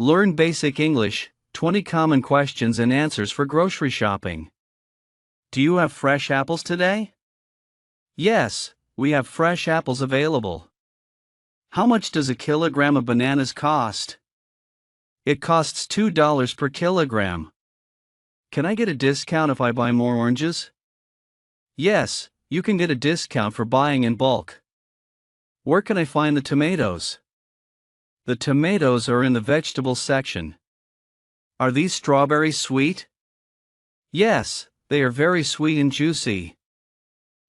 Learn basic English, 20 common questions and answers for grocery shopping. Do you have fresh apples today? Yes, we have fresh apples available. How much does a kilogram of bananas cost? It costs $2 per kilogram. Can I get a discount if I buy more oranges? Yes, you can get a discount for buying in bulk. Where can I find the tomatoes? The tomatoes are in the vegetables section. Are these strawberries sweet? Yes, they are very sweet and juicy.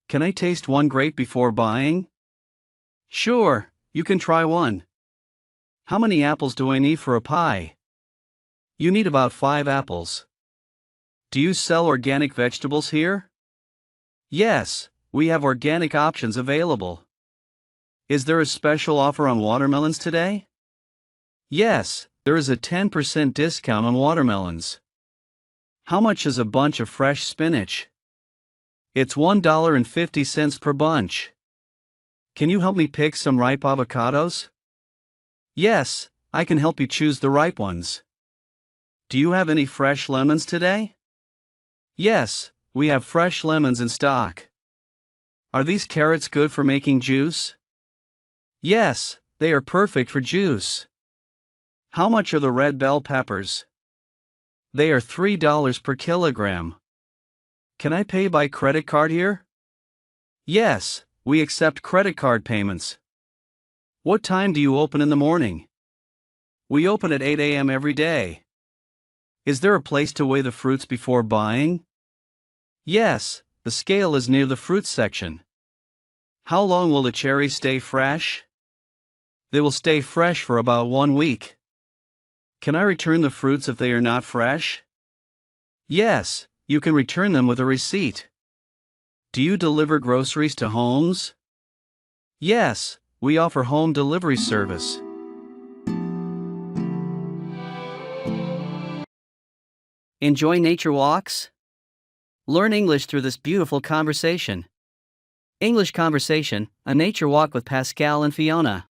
Can I taste one grape before buying? Sure, you can try one. How many apples do I need for a pie? You need about 5 apples. Do you sell organic vegetables here? Yes, we have organic options available. Is there a special offer on watermelons today? Yes, there is a 10% discount on watermelons. How much is a bunch of fresh spinach? It's $1.50 per bunch. Can you help me pick some ripe avocados? Yes, I can help you choose the ripe ones. Do you have any fresh lemons today? Yes, we have fresh lemons in stock. Are these carrots good for making juice? Yes, they are perfect for juice. How much are the red bell peppers? They are $3 per kilogram. Can I pay by credit card here? Yes, we accept credit card payments. What time do you open in the morning? We open at 8 a.m. every day. Is there a place to weigh the fruits before buying? Yes, the scale is near the fruit section. How long will the cherries stay fresh? They will stay fresh for about 1 week. Can I return the fruits if they are not fresh? Yes, you can return them with a receipt. Do you deliver groceries to homes? Yes, we offer home delivery service. Enjoy nature walks? Learn English through this beautiful conversation. English Conversation, a nature walk with Pascal and Fiona.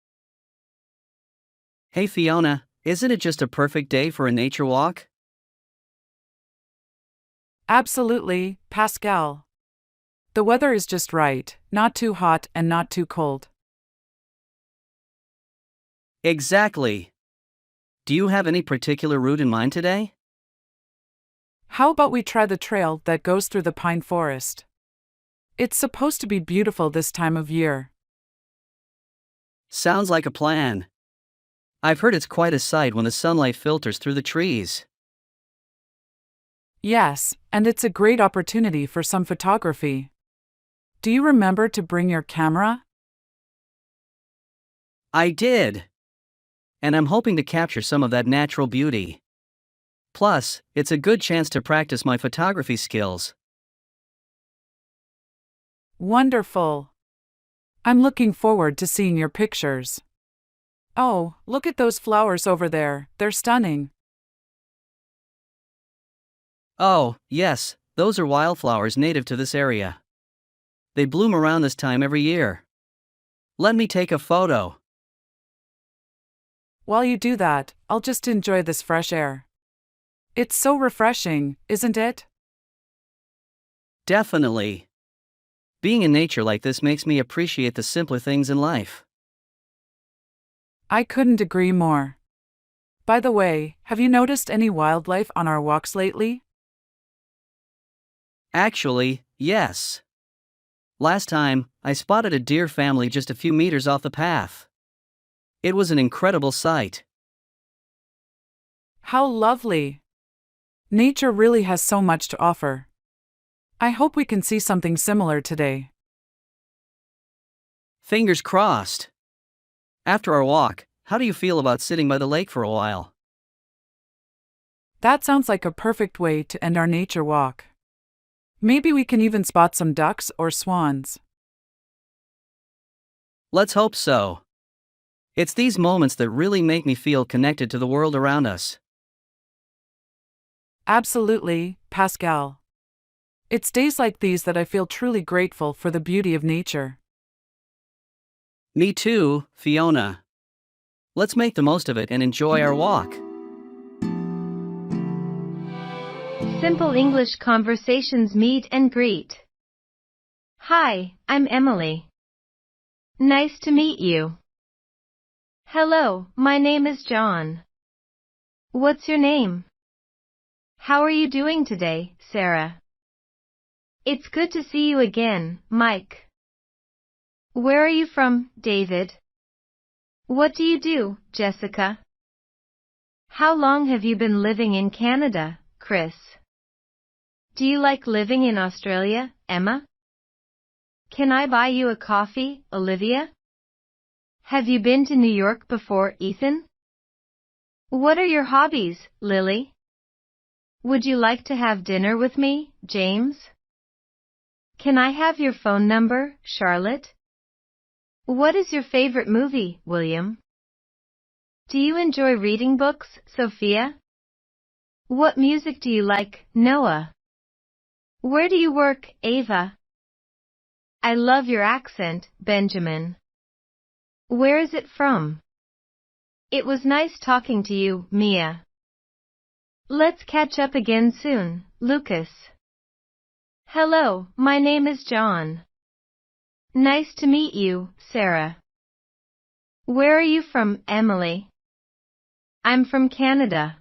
Hey Fiona, isn't it just a perfect day for a nature walk? Absolutely, Pascal. The weather is just right, not too hot and not too cold. Exactly. Do you have any particular route in mind today? How about we try the trail that goes through the pine forest? It's supposed to be beautiful this time of year. Sounds like a plan. I've heard it's quite a sight when the sunlight filters through the trees. Yes, and it's a great opportunity for some photography. Do you remember to bring your camera? I did. And I'm hoping to capture some of that natural beauty. Plus, it's a good chance to practice my photography skills. Wonderful. I'm looking forward to seeing your pictures. Oh, look at those flowers over there, they're stunning. Oh, yes, those are wildflowers native to this area. They bloom around this time every year. Let me take a photo. While you do that, I'll just enjoy this fresh air. It's so refreshing, isn't it? Definitely. Being in nature like this makes me appreciate the simpler things in life. I couldn't agree more. By the way, have you noticed any wildlife on our walks lately? Actually, yes. Last time, I spotted a deer family just a few meters off the path. It was an incredible sight. How lovely! Nature really has so much to offer. I hope we can see something similar today. Fingers crossed. After our walk, how do you feel about sitting by the lake for a while? That sounds like a perfect way to end our nature walk. Maybe we can even spot some ducks or swans. Let's hope so. It's these moments that really make me feel connected to the world around us. Absolutely, Pascal. It's days like these that I feel truly grateful for the beauty of nature. Me too, Fiona. Let's make the most of it and enjoy our walk. Simple English conversations meet and greet. Hi, I'm Emily. Nice to meet you. Hello, my name is John. What's your name? How are you doing today, Sarah? It's good to see you again, Mike. Where are you from, David? What do you do, Jessica? How long have you been living in Canada, Chris? Do you like living in Australia, Emma? Can I buy you a coffee, Olivia? Have you been to New York before, Ethan? What are your hobbies, Lily? Would you like to have dinner with me, James? Can I have your phone number, Charlotte? What is your favorite movie, William? Do you enjoy reading books, Sophia? What music do you like, Noah? Where do you work, Ava? I love your accent, Benjamin. Where is it from? It was nice talking to you, Mia. Let's catch up again soon, Lucas. Hello, my name is John. Nice to meet you, Sarah. Where are you from, Emily? I'm from Canada.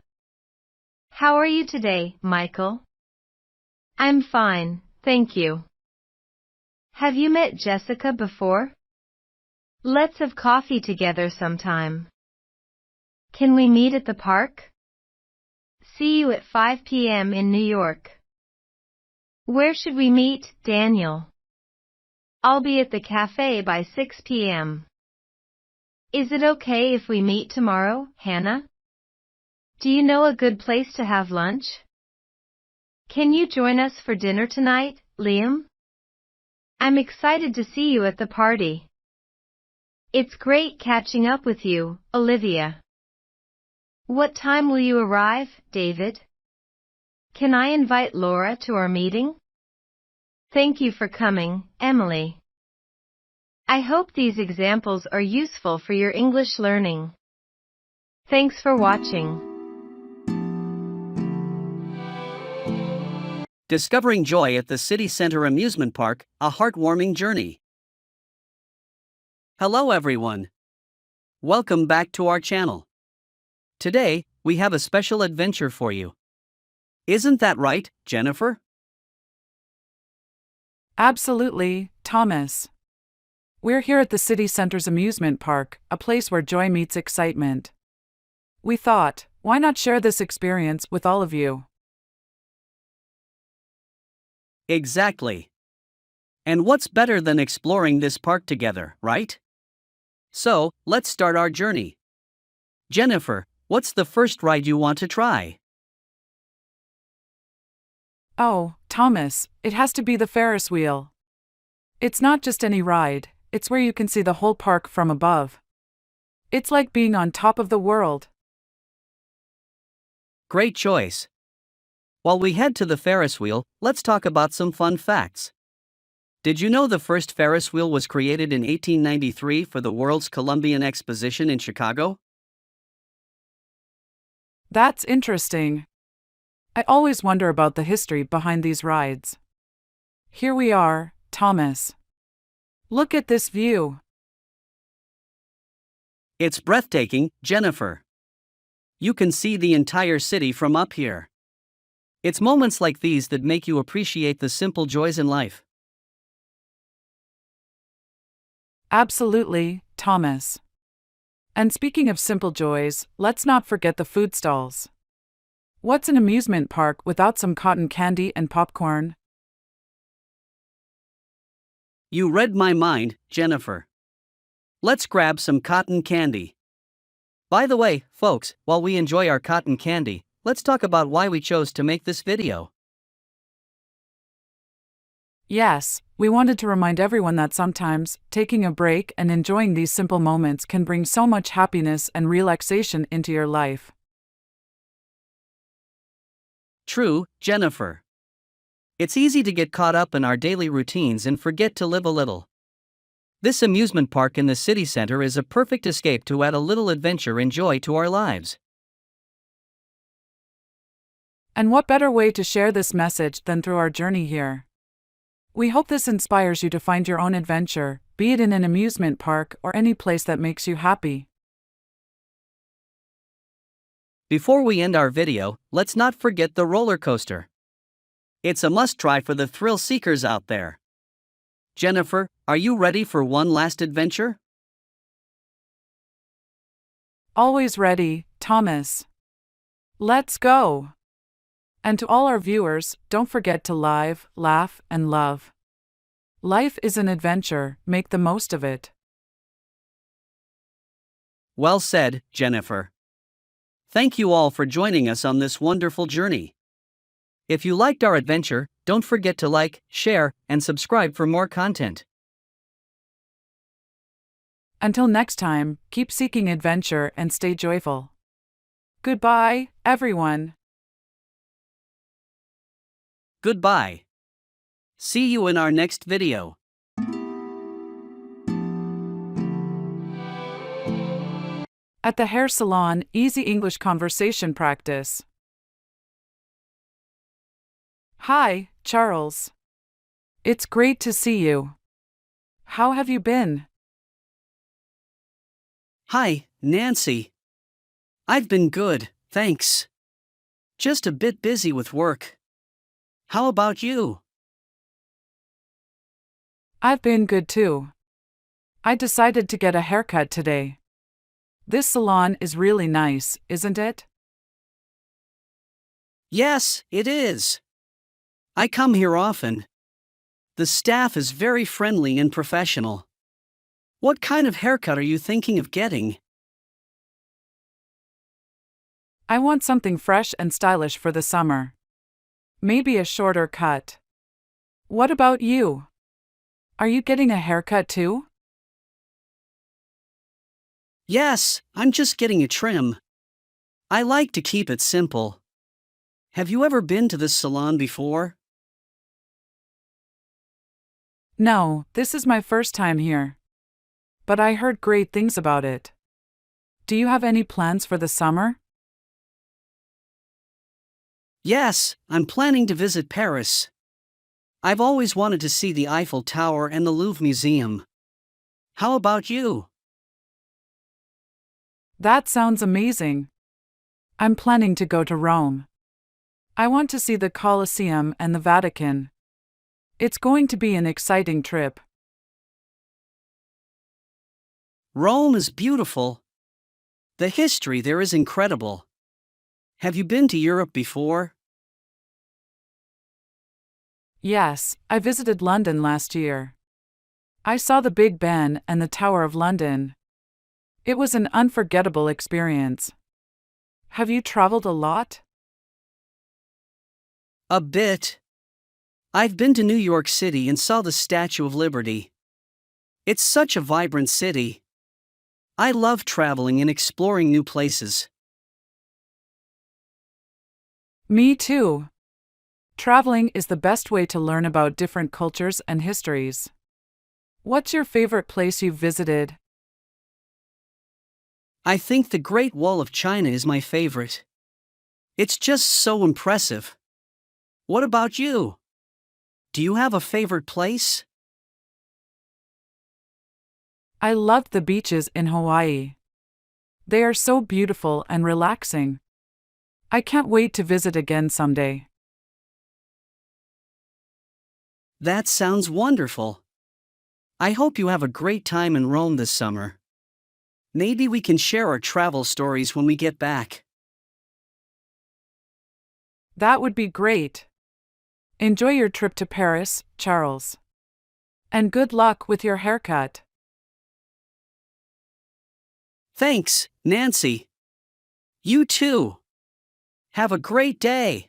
How are you today, Michael? I'm fine, thank you. Have you met Jessica before? Let's have coffee together sometime. Can we meet at the park? See you at 5 p.m. in New York. Where should we meet, Daniel? I'll be at the cafe by 6 p.m. Is it okay if we meet tomorrow, Hannah? Do you know a good place to have lunch? Can you join us for dinner tonight, Liam? I'm excited to see you at the party. It's great catching up with you, Olivia. What time will you arrive, David? Can I invite Laura to our meeting? Thank you for coming, Emily. I hope these examples are useful for your English learning. Thanks for watching. Discovering joy at the City Center Amusement Park, a heartwarming journey. Hello everyone. Welcome back to our channel. Today, we have a special adventure for you. Isn't that right, Jennifer? Absolutely, Thomas. We're here at the City Center's amusement park, a place where joy meets excitement. We thought, why not share this experience with all of you? Exactly. And what's better than exploring this park together, right? So, let's start our journey. Jennifer, what's the first ride you want to try? Oh, Thomas, it has to be the Ferris wheel. It's not just any ride, it's where you can see the whole park from above. It's like being on top of the world. Great choice. While we head to the Ferris wheel, let's talk about some fun facts. Did you know the first Ferris wheel was created in 1893 for the World's Columbian Exposition in Chicago? That's interesting. I always wonder about the history behind these rides. Here we are, Thomas. Look at this view. It's breathtaking, Jennifer. You can see the entire city from up here. It's moments like these that make you appreciate the simple joys in life. Absolutely, Thomas. And speaking of simple joys, let's not forget the food stalls. What's an amusement park without some cotton candy and popcorn? You read my mind, Jennifer. Let's grab some cotton candy. By the way, folks, while we enjoy our cotton candy, let's talk about why we chose to make this video. Yes, we wanted to remind everyone that sometimes, taking a break and enjoying these simple moments can bring so much happiness and relaxation into your life. True, Jennifer. It's easy to get caught up in our daily routines and forget to live a little. This amusement park in the city center is a perfect escape to add a little adventure and joy to our lives. And what better way to share this message than through our journey here? We hope this inspires you to find your own adventure, be it in an amusement park or any place that makes you happy. Before we end our video, let's not forget the roller coaster. It's a must-try for the thrill seekers out there. Jennifer, are you ready for one last adventure? Always ready, Thomas. Let's go! And to all our viewers, don't forget to live, laugh, and love. Life is an adventure, make the most of it. Well said, Jennifer. Thank you all for joining us on this wonderful journey. If you liked our adventure, don't forget to like, share, and subscribe for more content. Until next time, keep seeking adventure and stay joyful. Goodbye, everyone. Goodbye. See you in our next video. At the Hair Salon, easy English conversation practice. Hi, Charles. It's great to see you. How have you been? Hi, Nancy. I've been good, thanks. Just a bit busy with work. How about you? I've been good too. I decided to get a haircut today. This salon is really nice, isn't it? Yes, it is. I come here often. The staff is very friendly and professional. What kind of haircut are you thinking of getting? I want something fresh and stylish for the summer. Maybe a shorter cut. What about you? Are you getting a haircut too? Yes, I'm just getting a trim. I like to keep it simple. Have you ever been to this salon before? No, this is my first time here. But I heard great things about it. Do you have any plans for the summer? Yes, I'm planning to visit Paris. I've always wanted to see the Eiffel Tower and the Louvre Museum. How about you? That sounds amazing. I'm planning to go to Rome. I want to see the Colosseum and the Vatican. It's going to be an exciting trip. Rome is beautiful. The history there is incredible. Have you been to Europe before? Yes, I visited London last year. I saw the Big Ben and the Tower of London. It was an unforgettable experience. Have you traveled a lot? A bit. I've been to New York City and saw the Statue of Liberty. It's such a vibrant city. I love traveling and exploring new places. Me too. Traveling is the best way to learn about different cultures and histories. What's your favorite place you've visited? I think the Great Wall of China is my favorite. It's just so impressive. What about you? Do you have a favorite place? I loved the beaches in Hawaii. They are so beautiful and relaxing. I can't wait to visit again someday. That sounds wonderful. I hope you have a great time in Rome this summer. Maybe we can share our travel stories when we get back. That would be great. Enjoy your trip to Paris, Charles. And good luck with your haircut. Thanks, Nancy. You too. Have a great day.